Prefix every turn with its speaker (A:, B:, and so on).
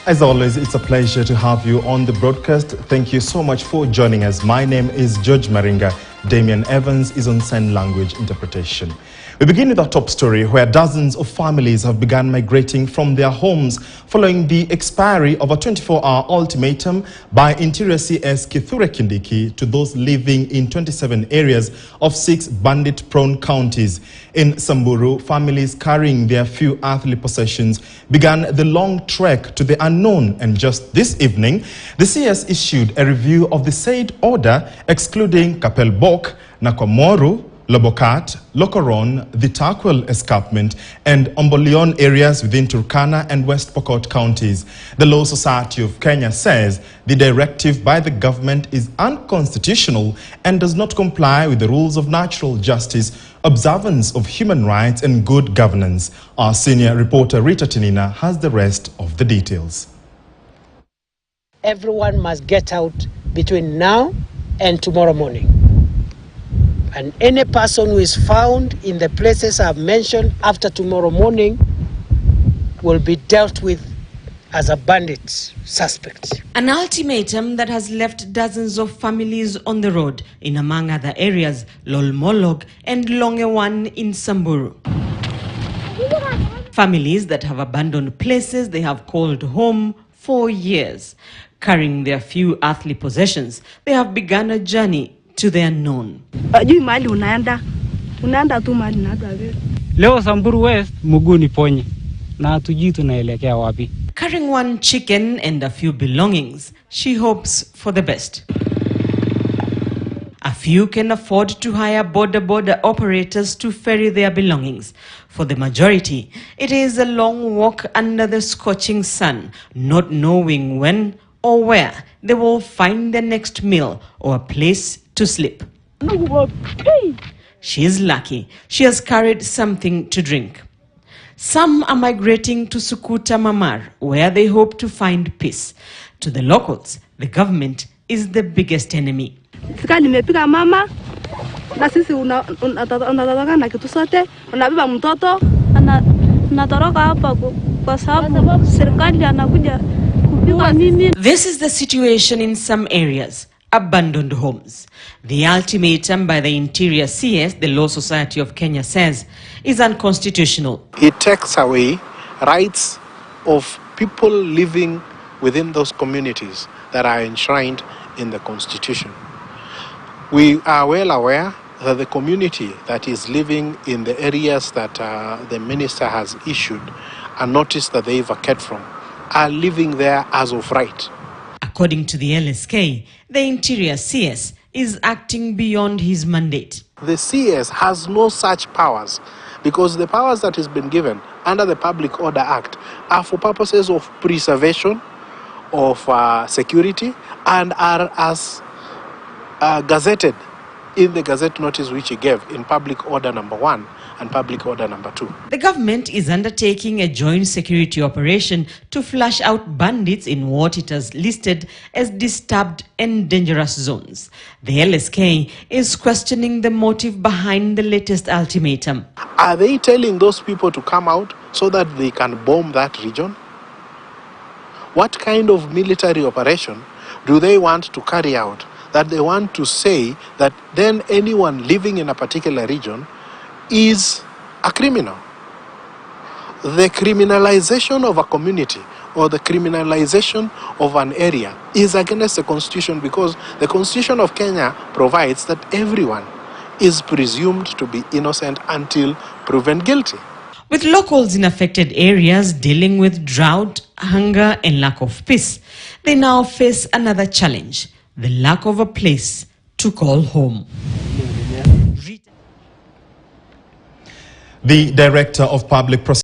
A: As always, it's a pleasure to have you on the broadcast. Thank you so much for joining us. My name is George Maringa. Damian Evans is on sign language interpretation. We begin with our top story, where dozens of families have begun migrating from their homes following the expiry of a 24-hour ultimatum by Interior CS Kithure Kindiki to those living in 27 areas of 6 bandit-prone counties. In Samburu, families carrying their few earthly possessions began the long trek to the unknown, and just this evening, the CS issued a review of the said order excluding Kapelbok, Nakwamoru, Lobokat, Lokoron, the Takwel Escarpment, and Ombolion areas within Turkana and West Pokot counties. The Law Society of Kenya says the directive by the government is unconstitutional and does not comply with the rules of natural justice, observance of human rights, and good governance. Our senior reporter Rita Tinina has the rest of the details.
B: Everyone must get out between now and tomorrow morning. And any person who is found in the places I've mentioned after tomorrow morning will be dealt with as a bandit suspect.
C: An ultimatum that has left dozens of families on the road in, among other areas, Lolmolog and Longewan in Samburu. Families that have abandoned places they have called home for years. Carrying their few earthly possessions, they have begun a journey to the unknown.
D: Leo Samburu West muguni ponye na hatujui tunaelekea wapi.
C: Carrying one chicken and a few belongings, she hopes for the best. A few can afford to hire border operators to ferry their belongings. For the majority, it is a long walk under the scorching sun, not knowing when or where they will find their next meal or a place to sleep. She is lucky. She has carried something to drink. Some are migrating to Sukuta Mamar, where they hope to find peace. To the locals, the government is the biggest enemy.
E: Mama, na sisi unatoroka na kitu sote, unabeba mtoto, unatoroka hapa kwa sababu serikali anakuja kupiga mimi.
C: This is the situation in some areas. Abandoned homes. The ultimatum by the Interior CS, the Law Society of Kenya, says is unconstitutional.
F: It takes away rights of people living within those communities that are enshrined in the Constitution. We are well aware that the community that is living in the areas that the minister has issued a notice that they vacate from are living there as of right.
C: According to the LSK, the Interior CS is acting beyond his mandate.
F: The CS has no such powers because the powers that has been given under the Public Order Act are for purposes of preservation of security and are as gazetted in the Gazette notice which he gave in Public Order Number 1 and Public Order Number 2.
C: The government is undertaking a joint security operation to flush out bandits in what it has listed as disturbed and dangerous zones. The LSK is questioning the motive behind the latest ultimatum.
F: Are they telling those people to come out so that they can bomb that region? What kind of military operation do they want to carry out that they want to say that then anyone living in a particular region is a criminal? The criminalization of a community or the criminalization of an area is against the Constitution because the Constitution of Kenya provides that everyone is presumed to be innocent until proven guilty.
C: With locals in affected areas dealing with drought, hunger, and lack of peace, they now face another challenge: the lack of a place to call home.
A: The Director of Public Prosecution